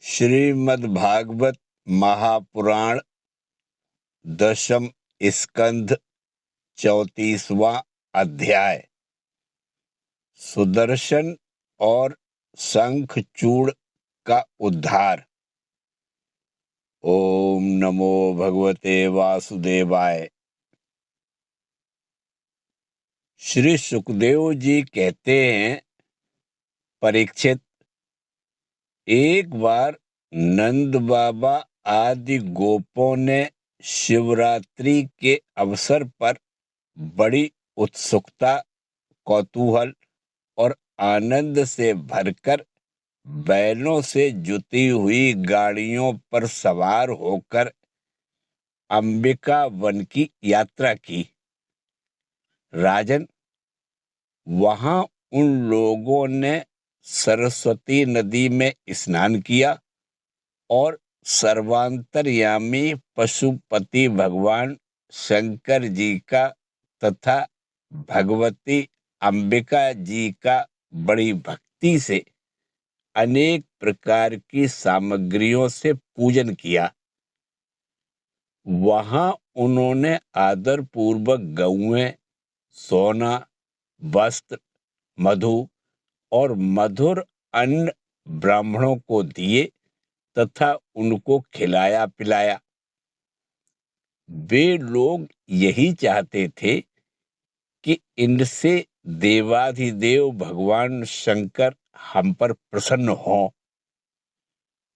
श्रीमद्भागवत महापुराण दशम स्कंध 34वां अध्याय। सुदर्शन और शंखचूड़ का उद्धार। ओम नमो भगवते वासुदेवाय। श्री सुखदेव जी कहते हैं, परीक्षित, एक बार नंद बाबा आदि गोपों ने शिवरात्रि के अवसर पर बड़ी उत्सुकता, कौतूहल और आनंद से भरकर बैलों से जुती हुई गाड़ियों पर सवार होकर अंबिका वन की यात्रा की। राजन, वहां उन लोगों ने सरस्वती नदी में स्नान किया और सर्वांतर्यामी पशुपति भगवान शंकर जी का तथा भगवती अंबिका जी का बड़ी भक्ति से अनेक प्रकार की सामग्रियों से पूजन किया। वहां उन्होंने आदर पूर्वक गौएं, सोना, वस्त्र, मधु और मधुर अन्न ब्राह्मणों को दिए तथा उनको खिलाया पिलाया। वे लोग यही चाहते थे कि इनसे देवाधिदेव भगवान शंकर हम पर प्रसन्न हों।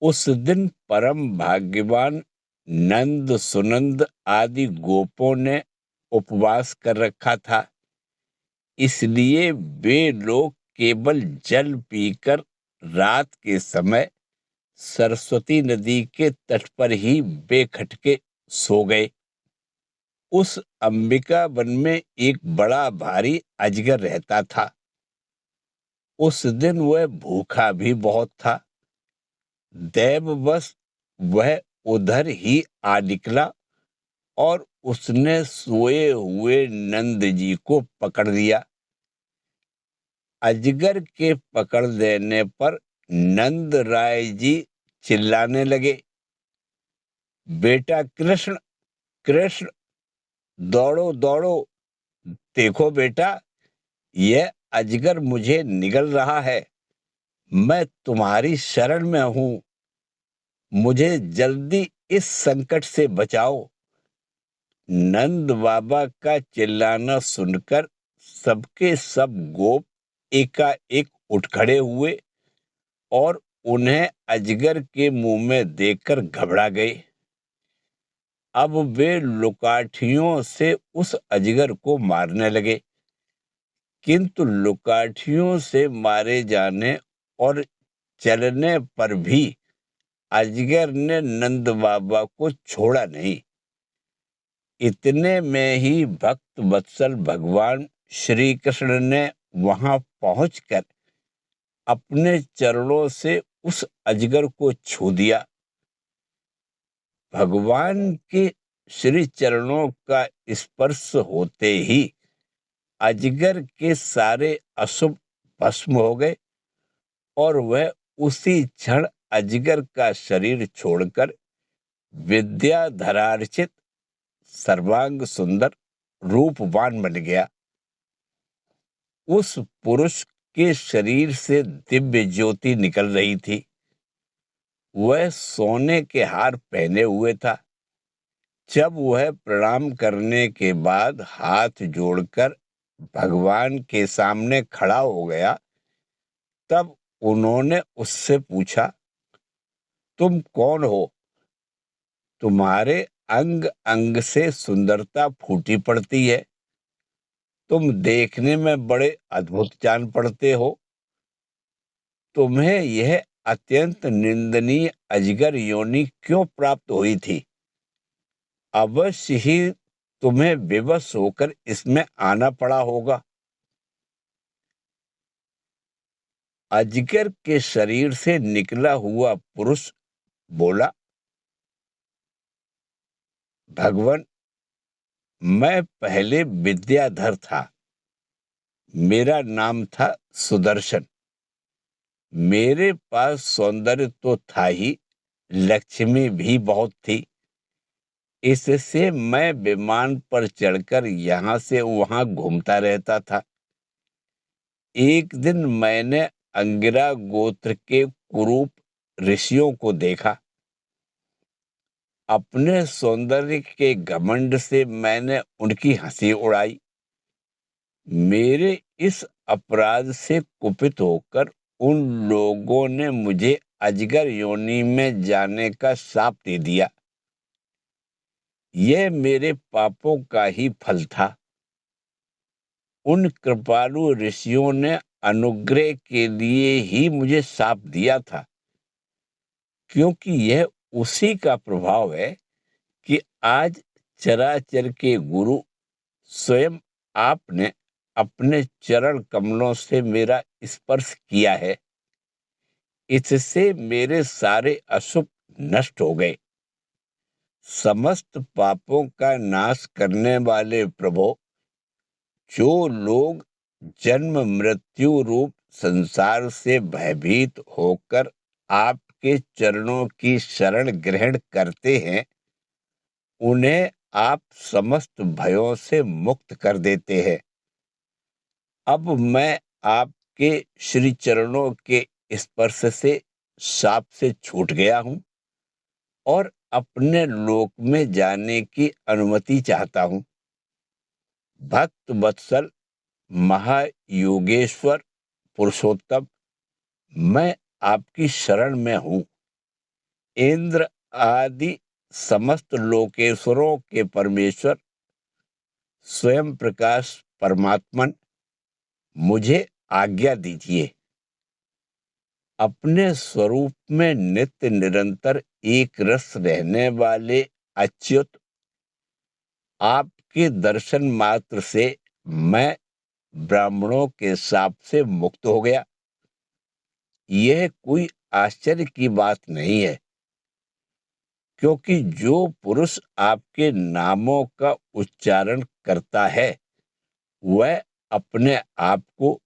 उस दिन परम भाग्यवान नंद सुनंद आदि गोपों ने उपवास कर रखा था, इसलिए वे लोग केवल जल पीकर रात के समय सरस्वती नदी के तट पर ही बेखटके सो गए। उस अंबिका वन में एक बड़ा भारी अजगर रहता था। उस दिन वह भूखा भी बहुत था। दैववश वह उधर ही आ निकला और उसने सोए हुए नंद जी को पकड़ लिया। अजगर के पकड़ देने पर नंद राय जी चिल्लाने लगे, बेटा कृष्ण, कृष्ण, दौड़ो दौड़ो, देखो बेटा, यह अजगर मुझे निगल रहा है। मैं तुम्हारी शरण में हूं, मुझे जल्दी इस संकट से बचाओ। नंद बाबा का चिल्लाना सुनकर सबके सब गोप एकाएक उठ खड़े हुए और उन्हें अजगर के मुंह में देखकर घबरा गए। अब वे लुकाठियों से उस अजगर को मारने लगे, किंतु लुकाठियों से मारे जाने और चलने पर भी अजगर ने नंद बाबा को छोड़ा नहीं। इतने में ही भक्त वत्सल भगवान श्री कृष्ण ने वहां पहुंचकर अपने चरणों से उस अजगर को छू दिया। भगवान के श्री चरणों का स्पर्श होते ही अजगर के सारे अशुभ भस्म हो गए और वह उसी क्षण अजगर का शरीर छोड़कर विद्याधरार्चित सर्वांग सुंदर रूपवान बन गया। उस पुरुष के शरीर से दिव्य ज्योति निकल रही थी। वह सोने के हार पहने हुए था। जब वह प्रणाम करने के बाद हाथ जोड़कर भगवान के सामने खड़ा हो गया, तब उन्होंने उससे पूछा, तुम कौन हो? तुम्हारे अंग अंग से सुंदरता फूटी पड़ती है। तुम देखने में बड़े अद्भुत जान पड़ते हो। तुम्हें यह अत्यंत निंदनीय अजगर योनि क्यों प्राप्त हुई थी? अवश्य ही तुम्हें विवश होकर इसमें आना पड़ा होगा। अजगर के शरीर से निकला हुआ पुरुष बोला, भगवान, मैं पहले विद्याधर था। मेरा नाम था सुदर्शन। मेरे पास सौंदर्य तो था ही, लक्ष्मी भी बहुत थी। इससे मैं विमान पर चढ़कर यहाँ से वहाँ घूमता रहता था। एक दिन मैंने अंगिरा गोत्र के कुरूप ऋषियों को देखा। अपने सौंदर्य के घमंड से मैंने उनकी हंसी उड़ाई। मेरे इस अपराध से कुपित होकर उन लोगों ने मुझे अजगर योनि में जाने का शाप दे दिया। यह मेरे पापों का ही फल था। उन कृपालु ऋषियों ने अनुग्रह के लिए ही मुझे शाप दिया था, क्योंकि यह उसी का प्रभाव है कि आज चराचर के गुरु स्वयं आपने अपने चरण कमलों से मेरा स्पर्श किया है। इससे मेरे सारे अशुभ नष्ट हो गए। समस्त पापों का नाश करने वाले प्रभु, जो लोग जन्म मृत्यु रूप संसार से भयभीत होकर आपके चरणों की शरण ग्रहण करते हैं, उन्हें आप समस्त भयों से मुक्त कर देते हैं। अब मैं आपके श्री चरणों के स्पर्श से शाप से छूट गया हूं और अपने लोक में जाने की अनुमति चाहता हूं। भक्त वत्सल, महायोगेश्वर, पुरुषोत्तम, मैं आपकी शरण में हूं। इंद्र आदि समस्त लोकेश्वरों के परमेश्वर, स्वयं प्रकाश परमात्मन, मुझे आज्ञा दीजिए। अपने स्वरूप में नित्य निरंतर एक रस रहने वाले अच्युत, आपके दर्शन मात्र से मैं ब्राह्मणों के शाप से मुक्त हो गया। यह कोई आश्चर्य की बात नहीं है, क्योंकि जो पुरुष आपके नामों का उच्चारण करता है, वह अपने आप को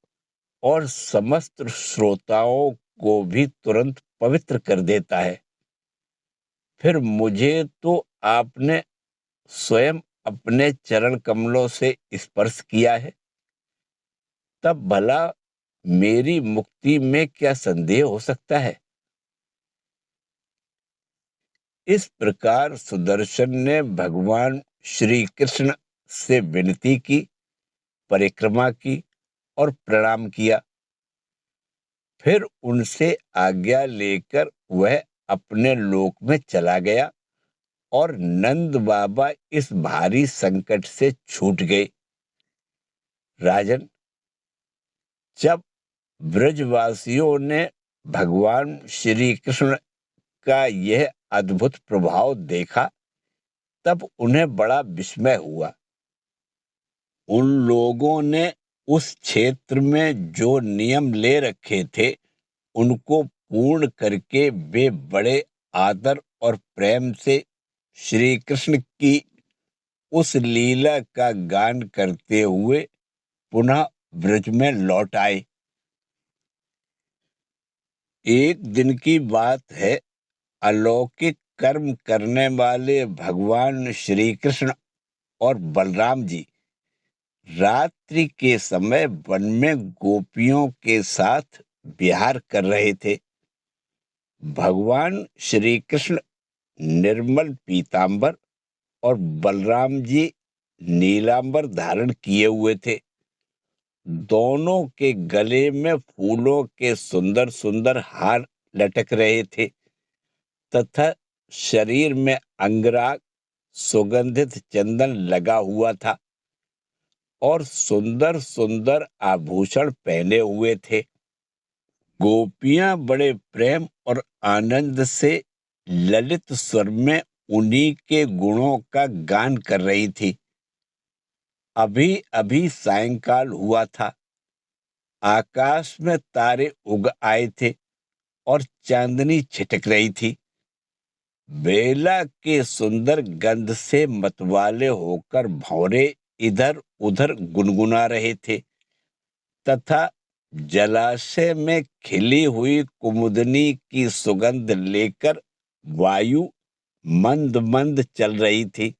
और समस्त श्रोताओं को भी तुरंत पवित्र कर देता है। फिर मुझे तो आपने स्वयं अपने चरण कमलों से स्पर्श किया है, तब भला मेरी मुक्ति में क्या संदेह हो सकता है। इस प्रकार सुदर्शन ने भगवान श्री कृष्ण से विनती की, परिक्रमा की और प्रणाम किया। फिर उनसे आज्ञा लेकर वह अपने लोक में चला गया और नंद बाबा इस भारी संकट से छूट गए। राजन, जब ब्रजवासियों ने भगवान श्री कृष्ण का यह अद्भुत प्रभाव देखा, तब उन्हें बड़ा विस्मय हुआ। उन लोगों ने उस क्षेत्र में जो नियम ले रखे थे, उनको पूर्ण करके वे बड़े आदर और प्रेम से श्री कृष्ण की उस लीला का गान करते हुए पुनः ब्रज में लौट आए। एक दिन की बात है। अलौकिक कर्म करने वाले भगवान श्री कृष्ण और बलराम जी रात्रि के समय वन में गोपियों के साथ विहार कर रहे थे। भगवान श्री कृष्ण निर्मल पीतांबर और बलराम जी नीलांबर धारण किए हुए थे। दोनों के गले में फूलों के सुंदर सुंदर हार लटक रहे थे तथा शरीर में अंगराग सुगंधित चंदन लगा हुआ था और सुंदर सुंदर आभूषण पहने हुए थे। गोपियां बड़े प्रेम और आनंद से ललित स्वर में उन्हीं के गुणों का गान कर रही थी। अभी अभी सायंकाल हुआ था। आकाश में तारे उग आए थे और चांदनी छिटक रही थी। बेला के सुंदर गंध से मतवाले होकर भंवरे इधर उधर गुनगुना रहे थे तथा जलाशय में खिली हुई कुमुदनी की सुगंध लेकर वायु मंद मंद चल रही थी।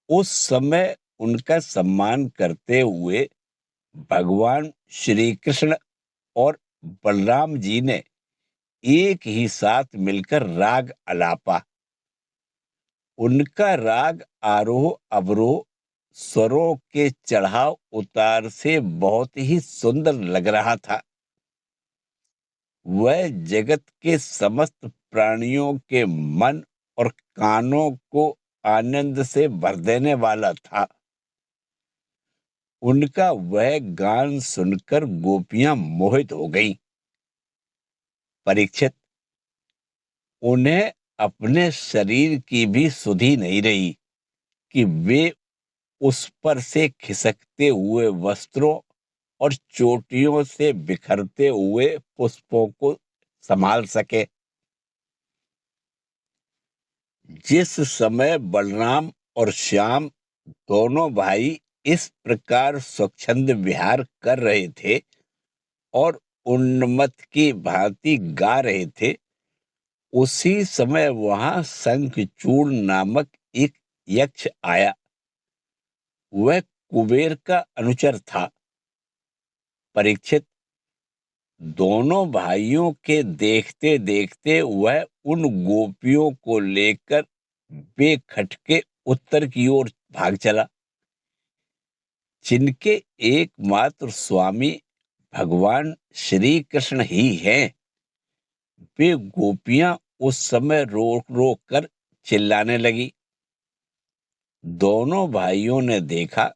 उस समय उनका सम्मान करते हुए भगवान श्री कृष्ण और बलराम जी ने एक ही साथ मिलकर राग अलापा। उनका राग आरोह अवरोह स्वरों के चढ़ाव उतार से बहुत ही सुंदर लग रहा था। वह जगत के समस्त प्राणियों के मन और कानों को आनंद से भर देने वाला था। उनका वह गान सुनकर गोपियां मोहित हो गईं। परीक्षित, उन्हें अपने शरीर की भी सुधि नहीं रही कि वे उस पर से खिसकते हुए वस्त्रों और चोटियों से बिखरते हुए पुष्पों को संभाल सके। जिस समय बलराम और श्याम दोनों भाई इस प्रकार स्वच्छंद विहार कर रहे थे और उन्मत्त की भांति गा रहे थे, उसी समय वहां शंखचूड़ नामक एक यक्ष आया। वह कुबेर का अनुचर था। परीक्षित, दोनों भाइयों के देखते देखते वह उन गोपियों को लेकर बेखटके उत्तर की ओर भाग चला, जिनके एकमात्र स्वामी भगवान श्री कृष्ण ही हैं। वे गोपियां उस समय रोक रोक कर चिल्लाने लगी। दोनों भाइयों ने देखा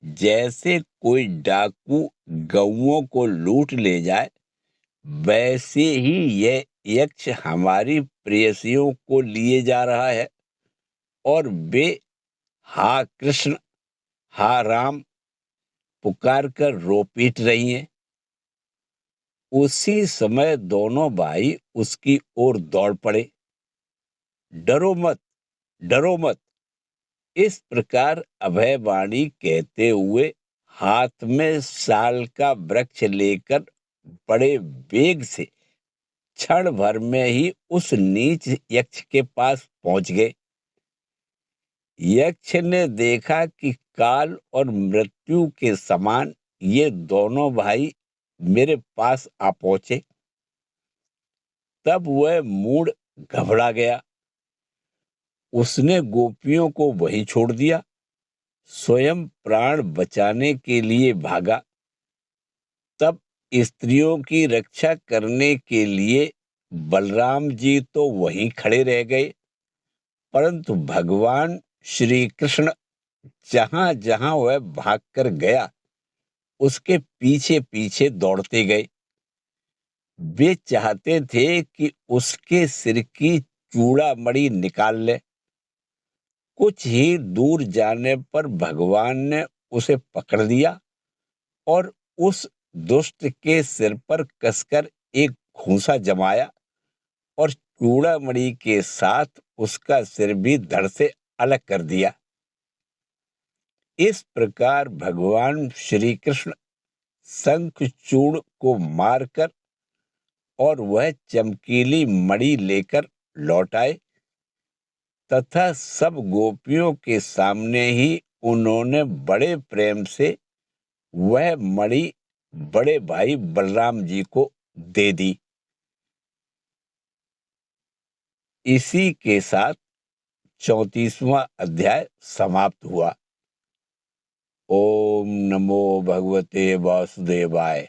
जैसे कोई डाकू गौओं को लूट ले जाए, वैसे ही यह यक्ष हमारी प्रेयसियों को लिए जा रहा है और वे हा कृष्ण हा राम पुकार कर रो पीट रही हैं। उसी समय दोनों भाई उसकी ओर दौड़ पड़े। डरो मत, डरो मत, इस प्रकार अभयवाणी कहते हुए हाथ में साल का वृक्ष लेकर बड़े वेग से क्षण भर में ही उस नीच यक्ष के पास पहुंच गए। यक्ष ने देखा कि काल और मृत्यु के समान ये दोनों भाई मेरे पास आ पहुंचे। तब वह मूढ़ घबरा गया। उसने गोपियों को वहीं छोड़ दिया, स्वयं प्राण बचाने के लिए भागा। तब स्त्रियों की रक्षा करने के लिए बलराम जी तो वहीं खड़े रह गए, परंतु भगवान श्री कृष्ण जहां जहां वह भागकर गया, उसके पीछे पीछे दौड़ते गए। वे चाहते थे कि उसके सिर की चूड़ामणि निकाल ले। कुछ ही दूर जाने पर भगवान ने उसे पकड़ लिया और उस दुष्ट के सिर पर कसकर एक घूंसा जमाया और चूड़ामणि के साथ उसका सिर भी धड़ से अलग कर दिया। इस प्रकार भगवान श्री कृष्ण शंखचूड़ को मारकर और वह चमकीली मणि लेकर लौट आए तथा सब गोपियों के सामने ही उन्होंने बड़े प्रेम से वह मणि बड़े भाई बलराम जी को दे दी। इसी के साथ 34वां अध्याय समाप्त हुआ। ओम नमो भगवते वासुदेवाय।